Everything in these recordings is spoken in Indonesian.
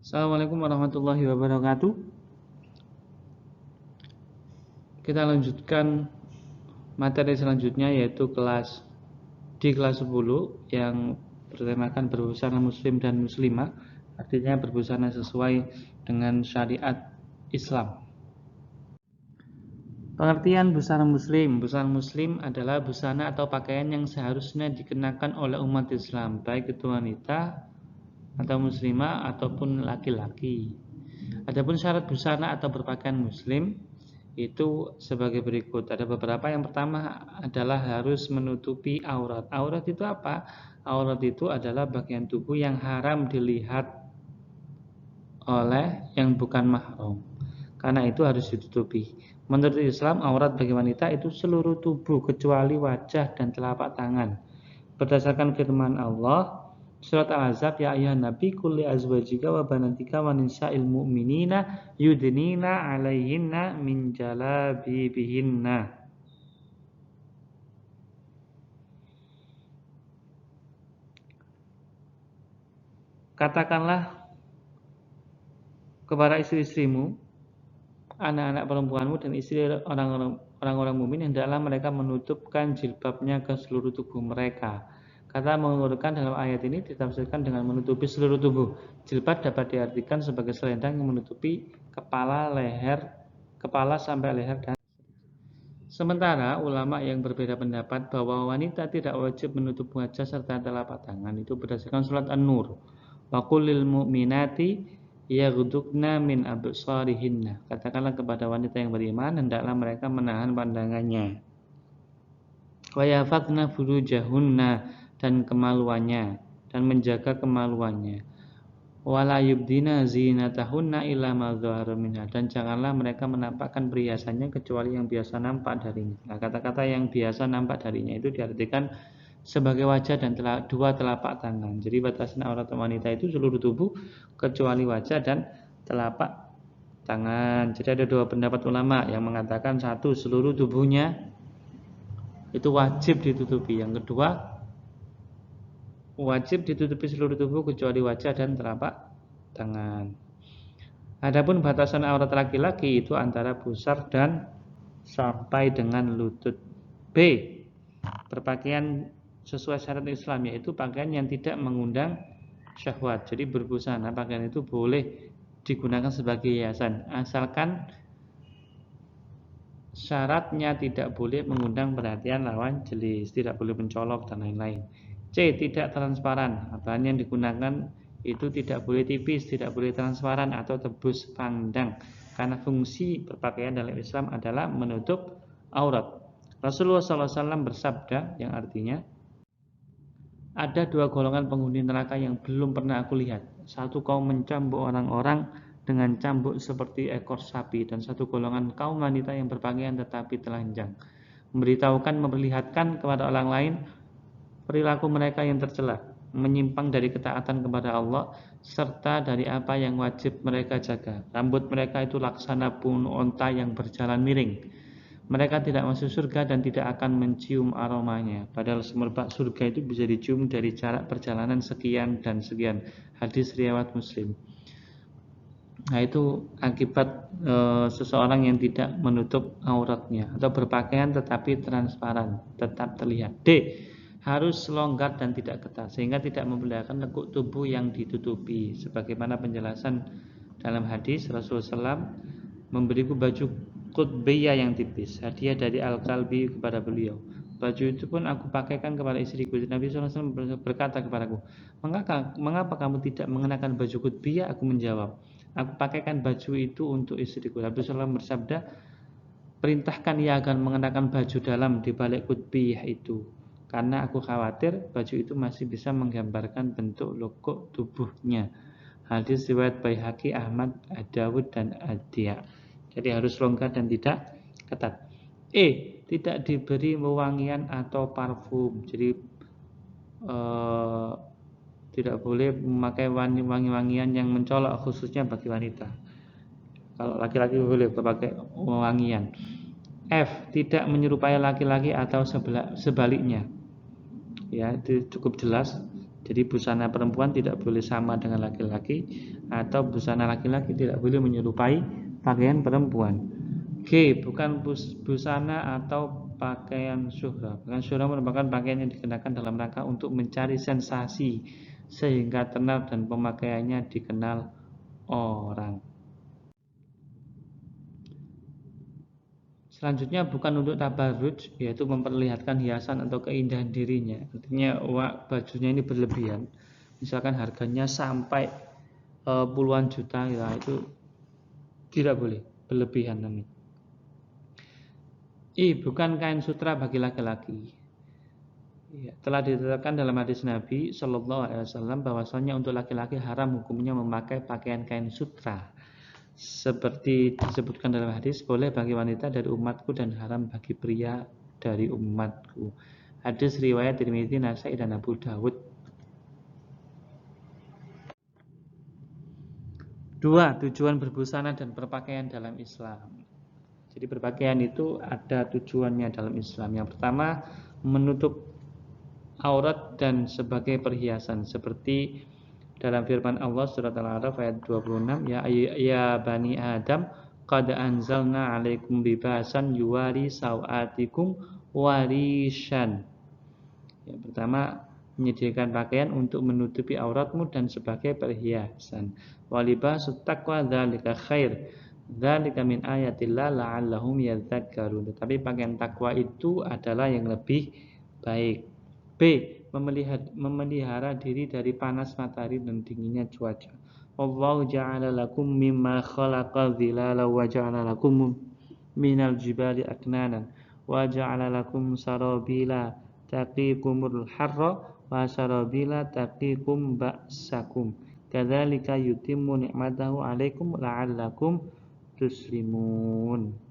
Assalamualaikum warahmatullahi wabarakatuh. Kita lanjutkan materi selanjutnya, yaitu di kelas 10 yang bertemakan berbusana muslim dan muslimah, artinya berbusana sesuai dengan syariat Islam. Pengertian busana muslim. Busana muslim adalah busana atau pakaian yang seharusnya dikenakan oleh umat Islam, baik itu wanita atau muslimah ataupun laki-laki. Adapun syarat busana atau berpakaian muslim itu sebagai berikut. Ada beberapa. Yang pertama adalah harus menutupi aurat. Aurat itu apa? Aurat itu adalah bagian tubuh yang haram dilihat oleh yang bukan mahram. Karena itu harus ditutupi. Menurut Islam, aurat bagi wanita itu seluruh tubuh kecuali wajah dan telapak tangan. Berdasarkan firman Allah Surat Al-Ahzab, ya ayuhan nabi kulli azwajika wa banatika wa nisa'il mu'minina yudnina 'alaihinna min jalabibihinna. Katakanlah kepada istri-istrimu, anak-anak perempuanmu dan istri orang-orang mukmin, hendaklah mereka menutupkan jilbabnya ke seluruh tubuh mereka. Kata mengurutkan dalam ayat ini ditafsirkan dengan menutupi seluruh tubuh. Jilbab dapat diartikan sebagai selendang yang menutupi kepala sampai leher dan sementara ulama yang berbeda pendapat bahwa wanita tidak wajib menutup wajah serta telapak tangan itu berdasarkan surat An-Nur. Wa qul lil mu'minati yaghdudna min absarihinna. Katakanlah kepada wanita yang beriman, hendaklah mereka menahan pandangannya. Wa yafadna furujahunna, dan kemaluannya, dan menjaga kemaluannya. Wala yubdina zinatahunna illa ma dhahara minha, dan janganlah mereka menampakkan perhiasannya kecuali yang biasa nampak darinya. Nah, kata-kata yang biasa nampak darinya itu diartikan sebagai wajah dan dua telapak tangan. Jadi batasan aurat wanita itu seluruh tubuh kecuali wajah dan telapak tangan. Jadi ada dua pendapat ulama yang mengatakan, satu, seluruh tubuhnya itu wajib ditutupi. Yang kedua, wajib ditutupi seluruh tubuh kecuali wajah dan telapak tangan. Adapun batasan aurat laki-laki itu antara pusar dan sampai dengan lutut. B. Berpakaian sesuai syariat Islam, yaitu pakaian yang tidak mengundang syahwat. Jadi berbusana pakaian itu boleh digunakan sebagai hiasan, asalkan syaratnya tidak boleh mengundang perhatian lawan jenis, tidak boleh mencolok dan lain-lain. C. Tidak transparan. Bahan yang digunakan itu tidak boleh tipis, tidak boleh transparan atau tebus pandang, karena fungsi berpakaian dalam Islam adalah menutup aurat. Rasulullah SAW bersabda, yang artinya, ada dua golongan penghuni neraka yang belum pernah aku lihat. Satu kaum mencambuk orang-orang dengan cambuk seperti ekor sapi, dan satu golongan kaum wanita yang berpakaian tetapi telanjang, memperlihatkan kepada orang lain perilaku mereka yang tercela, menyimpang dari ketaatan kepada Allah serta dari apa yang wajib mereka jaga. Rambut mereka itu laksana punuk onta yang berjalan miring. Mereka tidak masuk surga dan tidak akan mencium aromanya, padahal semerbak surga itu bisa dicium dari jarak perjalanan sekian dan sekian. Hadis riwayat Muslim. Nah, itu akibat seseorang yang tidak menutup auratnya atau berpakaian tetapi transparan, tetap terlihat. D. Harus longgar dan tidak ketat sehingga tidak memperlihatkan lekuk tubuh yang ditutupi. Sebagaimana penjelasan dalam hadis, Rasulullah SAW memberiku baju qutbiyah yang tipis, hadiah dari Al-Kalbi kepada beliau. Baju itu pun aku pakaikan kepada istriku. Nabi SAW berkata kepadaku, mengapa kamu tidak mengenakan baju qutbiyah? Aku menjawab, aku pakaikan baju itu untuk istriku. Nabi SAW bersabda, perintahkan ia agar mengenakan baju dalam di balik qutbiyah itu, karena aku khawatir baju itu masih bisa menggambarkan bentuk lekuk tubuhnya. Hadis riwayat Baihaqi, Ahmad, Ad-Dawud, dan Ad-Diya. Jadi harus longgar dan tidak ketat. E. Tidak diberi wewangian atau parfum. Jadi tidak boleh memakai wangi-wangian yang mencolok, khususnya bagi wanita. Kalau laki-laki boleh pakai wangian. F. Tidak menyerupai laki-laki atau sebaliknya. Ya, itu cukup jelas. Jadi busana perempuan tidak boleh sama dengan laki-laki, atau busana laki-laki tidak boleh menyerupai pakaian perempuan. G. Bukan busana atau pakaian syuhra. Pakaian syuhra merupakan pakaian yang dikenakan dalam rangka untuk mencari sensasi sehingga tenar dan pemakaiannya dikenal orang. Selanjutnya bukan untuk tabarruj, yaitu memperlihatkan hiasan atau keindahan dirinya. Artinya bajunya ini berlebihan. Misalkan harganya sampai puluhan juta, ya itu tidak boleh, berlebihan namanya. Bukan kain sutra bagi laki-laki. Ya, telah ditetapkan dalam hadis Nabi Shallallahu Alaihi Wasallam bahwasanya untuk laki-laki haram hukumnya memakai pakaian kain sutra. Seperti disebutkan dalam hadis, boleh bagi wanita dari umatku dan haram bagi pria dari umatku. Hadis riwayat Tirmidzi, Nasai dan Abu Dawud. 2. Tujuan berbusana dan berpakaian dalam Islam. Jadi berpakaian itu ada tujuannya dalam Islam. Yang pertama, menutup aurat dan sebagai perhiasan, seperti dalam firman Allah surat Al-A'raf ayat 26, ya bani Adam qad anzalna 'alaikum libasan yuwari sawatikum warishan. Yang pertama, menyediakan pakaian untuk menutupi auratmu dan sebagai perhiasan. Walibasut taqwa dzalika khair. Dzalika min ayatillah la'allahum yadzakkarun. Tetapi pakaian takwa itu adalah yang lebih baik. B. Memelihara diri dari panas matahari dan dinginnya cuaca. Allahu ja'ala lakum mimma khalaqa dhilala wa ja'ala lakum minal jibali aknanan wa ja'ala lakum sarabila taqikumul harra wa sarabila taqikum ba'sakum. Kadzalika yutimmu ni'matahu 'alaikum la'allakum tuslimun.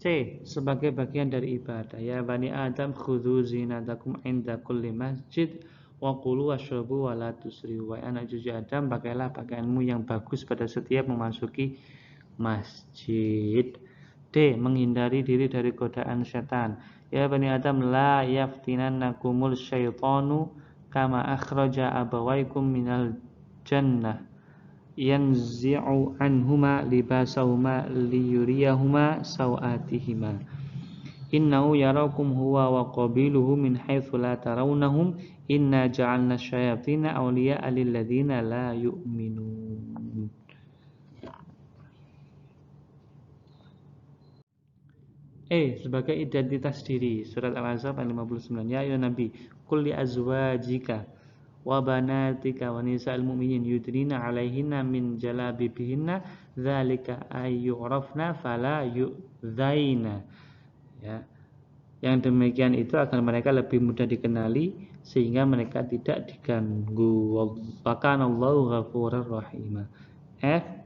C. Sebagai bagian dari ibadah. Ya bani Adam khudhu zinatakum inda kulli masjid wa kulu washrabu wa la tusrifu. Wahai anak cucu Adam, pakailah pakaianmu yang bagus pada setiap memasuki masjid. D. Menghindari diri dari godaan setan. Ya bani Adam la yaftinannakumul syaitanu kama akhraja abawaikum minal jannah yanzi'u anhuma libasahuma liyuriyahuma sawatihima innahu yarakum huwa wa qabiluhu min haitsu la tarawnahum inna ja'alna syayatina awliya'a lil ladzina la yu'minun. Sebagai identitas diri. Surat Al-Ahzab ayat 59. Ya ayyuhan nabi qul li azwajika wa banatika wa nisa'il mu'minin yudrina 'alaihinna min jalabibihinna dzalika ayyurafna fala yu'dzaina. Ya. Yang demikian itu agar mereka lebih mudah dikenali sehingga mereka tidak diganggu. Wa kana Allahu ghafurur rahim.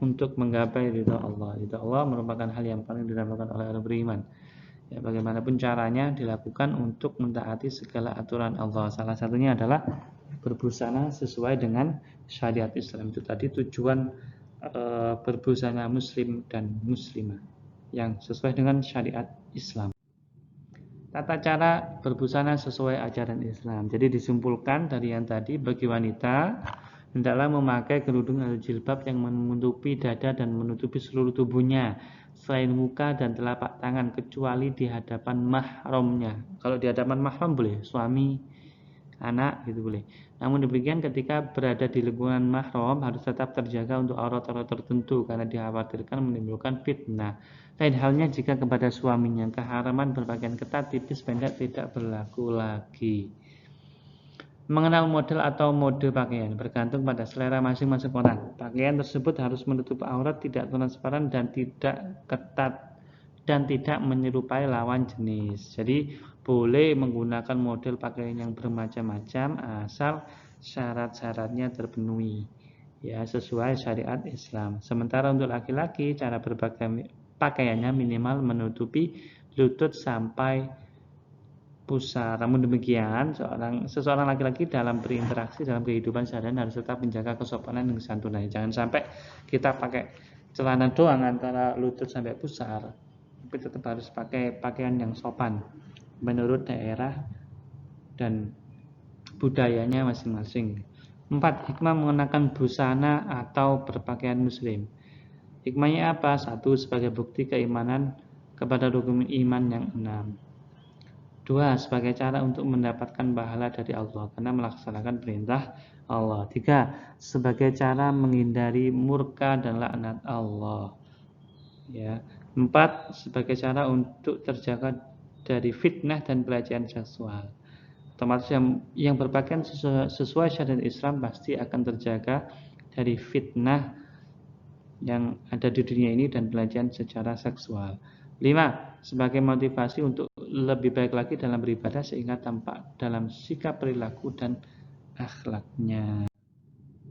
Untuk menggapai ridha Allah. Ridha Allah merupakan hal yang paling didambakan oleh orang beriman. Ya, bagaimanapun caranya dilakukan untuk mentaati segala aturan Allah. Salah satunya adalah berbusana sesuai dengan syariat Islam. Itu tadi tujuan berbusana muslim dan muslimah yang sesuai dengan syariat Islam. Tata cara berbusana sesuai ajaran Islam. Jadi disimpulkan dari yang tadi, bagi wanita hendaklah memakai kerudung atau jilbab yang menutupi dada dan menutupi seluruh tubuhnya selain muka dan telapak tangan, kecuali di hadapan mahramnya. Kalau di hadapan mahram boleh, suami, anak gitu boleh. Namun demikian ketika berada di lingkungan mahram harus tetap terjaga untuk aurat-aurat tertentu karena dikhawatirkan menimbulkan fitnah. Lain halnya jika kepada suaminya, keharaman berpakaian ketat, tipis, pendek tidak berlaku lagi. Mengenal model atau mode pakaian bergantung pada selera masing-masing orang. Pakaian tersebut harus menutup aurat, tidak transparan dan tidak ketat dan tidak menyerupai lawan jenis. Jadi boleh menggunakan model pakaian yang bermacam-macam asal syarat-syaratnya terpenuhi, ya sesuai syariat Islam. Sementara untuk laki-laki cara pakaiannya minimal menutupi lutut sampai pusar. Namun demikian, seseorang laki-laki dalam berinteraksi dalam kehidupan sehari-hari harus tetap menjaga kesopanan dan kesantunan. Jangan sampai kita pakai celana doang antara lutut sampai pusar, tapi tetap harus pakai pakaian yang sopan. menurut daerah dan budayanya masing-masing. 4. Hikmah mengenakan busana atau berpakaian muslim. Hikmahnya apa? 1. Sebagai bukti keimanan kepada rukun iman yang 6. 2. Sebagai cara untuk mendapatkan pahala dari Allah karena melaksanakan perintah Allah. 3. Sebagai cara menghindari murka dan laknat Allah. Ya. 4. Sebagai cara untuk terjaga dari fitnah dan pelecehan seksual. Otomatis yang berpakaian sesuai syariat Islam pasti akan terjaga dari fitnah yang ada di dunia ini dan pelecehan secara seksual. 5. Sebagai motivasi untuk lebih baik lagi dalam beribadah sehingga tampak dalam sikap perilaku dan akhlaknya.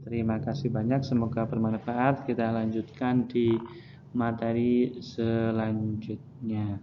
Terima kasih banyak, semoga bermanfaat. Kita lanjutkan di materi selanjutnya.